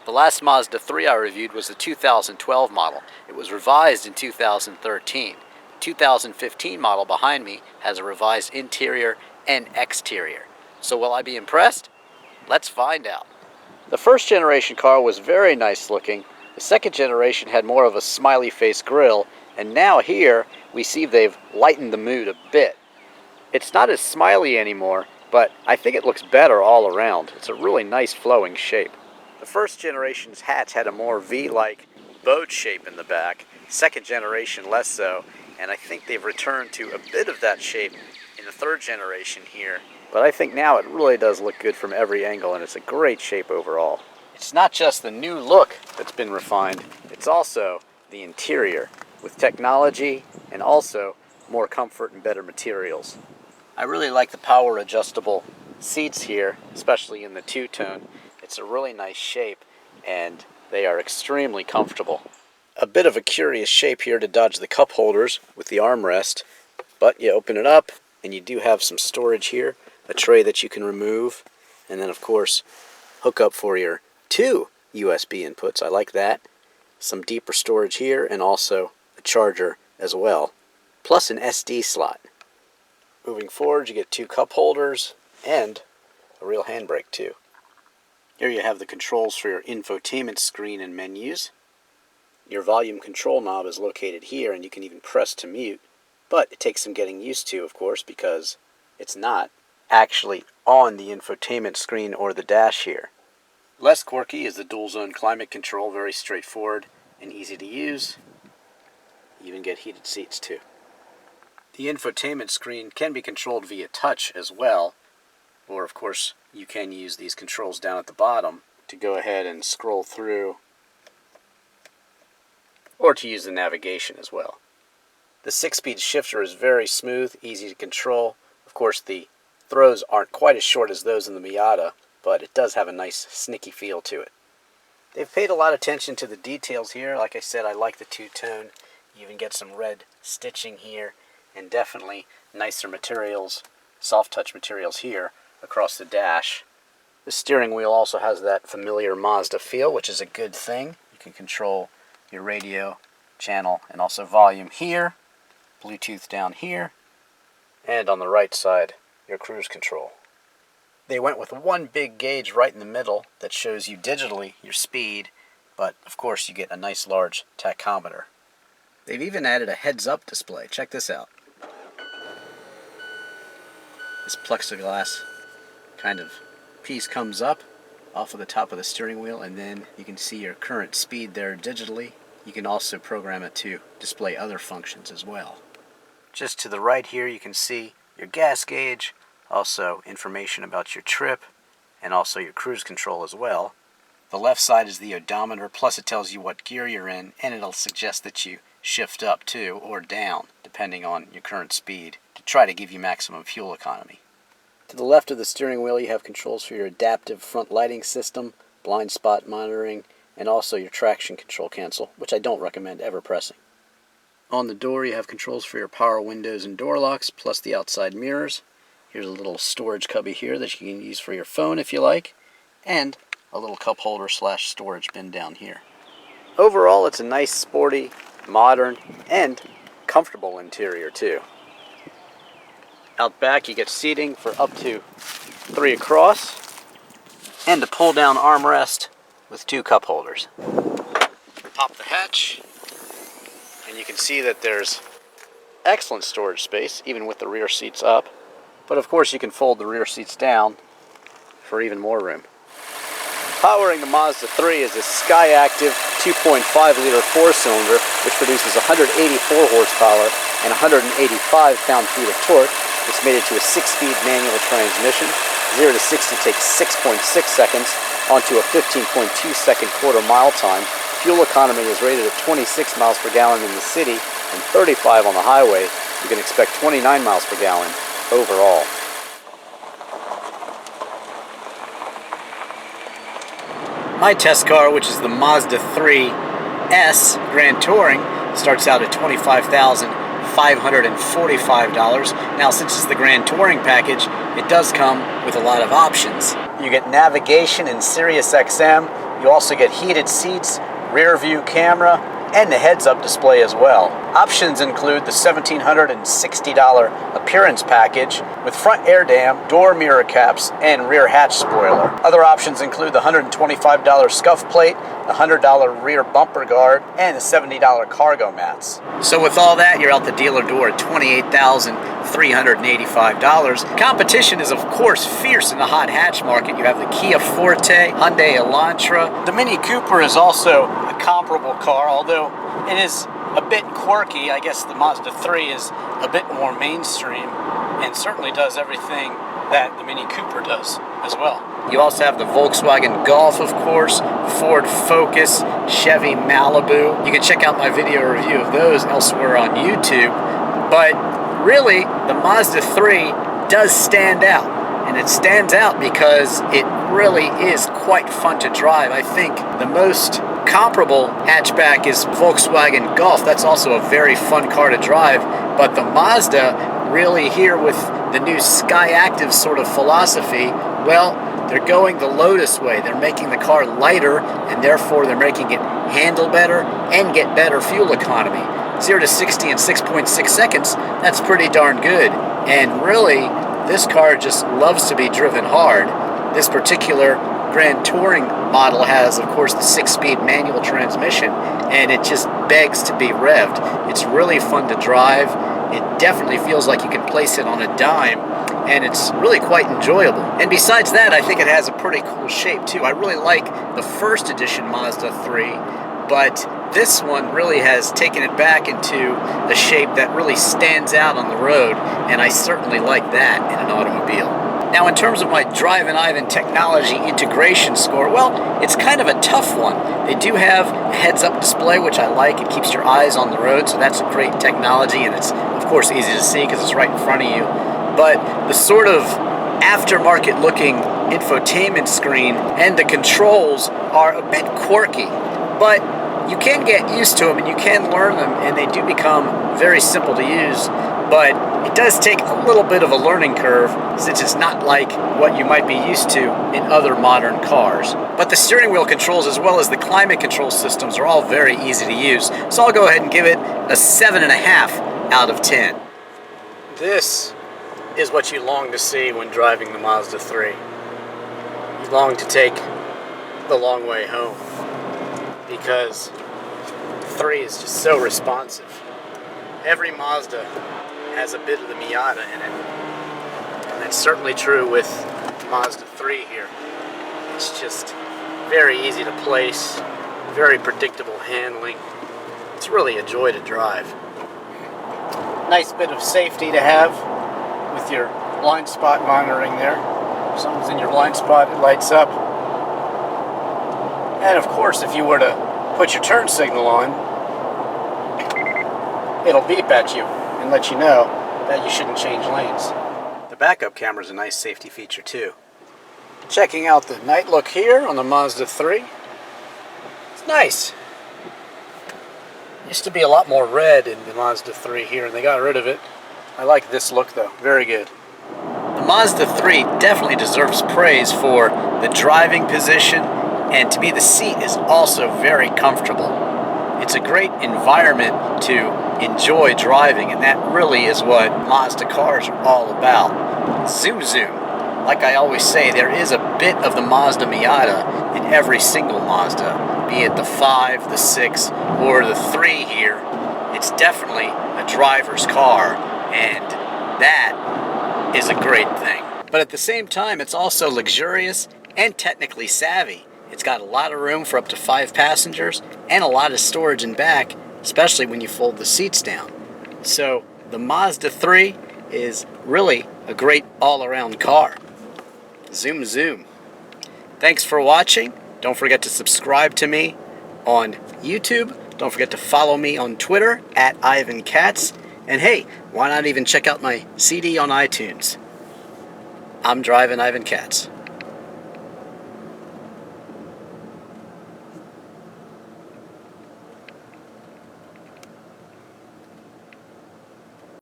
The last Mazda 3 I reviewed was the 2012 model. It was revised in 2013. The 2015 model behind me has a revised interior and exterior. So will I be impressed? Let's find out. The first generation car was very nice looking. The second generation had more of a smiley face grille, and now here we see they've lightened the mood a bit. It's not as smiley anymore, but I think it looks better all around. It's a really nice flowing shape. The first generation's hatch had a more V-like bowed shape in the back, second generation less so, and I think they've returned to a bit of that shape in the third generation here. But I think now it really does look good from every angle, and it's a great shape overall. It's not just the new look that's been refined, it's also the interior, with technology and also more comfort and better materials. I really like the power adjustable seats here, especially in the two-tone. It's a really nice shape, and they are extremely comfortable. A bit of a curious shape here to dodge the cup holders with the armrest, but you open it up, and you do have some storage here, a tray that you can remove, and then of course hook up for your two USB inputs. I like that. Some deeper storage here, and also a charger as well, plus an SD slot. Moving forward, you get two cup holders and a real handbrake too. Here you have the controls for your infotainment screen and menus. Your volume control knob is located here, and you can even press to mute, but it takes some getting used to, of course, because it's not actually on the infotainment screen or the dash here. Less quirky is the dual zone climate control, very straightforward and easy to use. You even get heated seats too. The infotainment screen can be controlled via touch as well, or of course you can use these controls down at the bottom to go ahead and scroll through, or to use the navigation as well. The 6-speed shifter is very smooth, easy to control. Of course the throws aren't quite as short as those in the Miata, but it does have a nice snicky feel to it. They've paid a lot of attention to the details here. Like I said, I like the two-tone. You even get some red stitching here, and definitely nicer materials, soft touch materials here across the dash. The steering wheel also has that familiar Mazda feel, which is a good thing. You can control your radio, channel, and also volume here, Bluetooth down here, and on the right side, your cruise control. They went with one big gauge right in the middle that shows you digitally your speed, but of course you get a nice large tachometer. They've even added a heads-up display. Check this out. This plexiglass kind of piece comes up off of the top of the steering wheel, and then you can see your current speed there digitally. You can also program it to display other functions as well. Just to the right here you can see your gas gauge, also information about your trip, and also your cruise control as well. The left side is the odometer, plus it tells you what gear you're in, and it'll suggest that you shift up too, or down, depending on your current speed, to try to give you maximum fuel economy. To the left of the steering wheel you have controls for your adaptive front lighting system, blind spot monitoring, and also your traction control cancel, which I don't recommend ever pressing. On the door you have controls for your power windows and door locks, plus the outside mirrors. Here's a little storage cubby here that you can use for your phone if you like, and a little cup holder / storage bin down here. Overall, it's a nice, sporty, modern, and comfortable interior too. Out back you get seating for up to 3 across, and a pull down armrest with 2 cup holders. Pop the hatch, and you can see that there's excellent storage space, even with the rear seats up. But of course you can fold the rear seats down for even more room. Powering the Mazda 3 is a Skyactiv 2.5-liter 4-cylinder, which produces 184 horsepower and 185 pound-feet of torque. It's mated to a 6-speed manual transmission. 0 to 60 takes 6.6 seconds, onto a 15.2-second quarter-mile time. Fuel economy is rated at 26 miles per gallon in the city and 35 on the highway. You can expect 29 miles per gallon overall. My test car, which is the Mazda 3S Grand Touring, starts out at $25,545. Now, since it's the Grand Touring package, it does come with a lot of options. You get navigation in Sirius XM, You also get heated seats, rear view camera, and the heads-up display as well. Options include the $1,760 appearance package with front air dam, door mirror caps, and rear hatch spoiler. Other options include the $125 scuff plate, the $100 rear bumper guard, and the $70 cargo mats. So with all that, you're out the dealer door at $28,385. Competition is of course fierce in the hot hatch market. You have the Kia Forte, Hyundai Elantra. The Mini Cooper is also a comparable car, although it is a bit quirky. I guess the Mazda 3 is a bit more mainstream and certainly does everything that the Mini Cooper does as well. You also have the Volkswagen Golf, of course, Ford Focus, Chevy Malibu. You can check out my video review of those elsewhere on YouTube. But really, the Mazda 3 does stand out. And it stands out because it really is quite fun to drive. I think the most comparable hatchback is Volkswagen Golf. That's also a very fun car to drive. But the Mazda, really here with the new Sky Active sort of philosophy, well, they're going the Lotus way. They're making the car lighter, and therefore they're making it handle better and get better fuel economy. 0 to 60 in 6.6 seconds, that's pretty darn good. And really, this car just loves to be driven hard. This particular Grand Touring model has, of course, the 6-speed manual transmission, and it just begs to be revved. It's really fun to drive. It definitely feels like you can place it on a dime, and it's really quite enjoyable. And besides that, I think it has a pretty cool shape too. I really like the first edition Mazda 3, but this one really has taken it back into a shape that really stands out on the road, and I certainly like that in an automobile. Now, in terms of my Drivin Ivan technology integration score, well, it's kind of a tough one. They do have a heads-up display, which I like. It keeps your eyes on the road, so that's a great technology, and it's, of course, easy to see because it's right in front of you. But the sort of aftermarket-looking infotainment screen and the controls are a bit quirky, but you can get used to them and you can learn them, and they do become very simple to use. But it does take a little bit of a learning curve since it's not like what you might be used to in other modern cars. But the steering wheel controls as well as the climate control systems are all very easy to use. So I'll go ahead and give it a 7.5 out of 10. This is what you long to see when driving the Mazda 3. You long to take the long way home because the 3 is just so responsive. Every Mazda has a bit of the Miata in it, and that's certainly true with Mazda 3 here. It's just very easy to place, very predictable handling. It's really a joy to drive. Nice bit of safety to have with your blind spot monitoring there. If someone's in your blind spot, it lights up. And of course, if you were to put your turn signal on, it'll beep at you and let you know that you shouldn't change lanes. The backup camera is a nice safety feature too. Checking out the night look here on the Mazda 3. It's nice. Used to be a lot more red in the Mazda 3 here, and they got rid of it. I like this look though, very good. The Mazda 3 definitely deserves praise for the driving position, and to me the seat is also very comfortable. It's a great environment to enjoy driving, and that really is what Mazda cars are all about. Zoom zoom. Like I always say, there is a bit of the Mazda Miata in every single Mazda, be it the 5, the 6, or the 3 here. It's definitely a driver's car, and that is a great thing. But at the same time, it's also luxurious and technically savvy. It's got a lot of room for up to 5 passengers and a lot of storage in back, especially when you fold the seats down. So the Mazda 3 is really a great all-around car. Zoom zoom. Thanks for watching. Don't forget to subscribe to me on YouTube. Don't forget to follow me on Twitter at Ivan Katz. And hey, why not even check out my CD on iTunes? I'm Drivin Ivan Katz.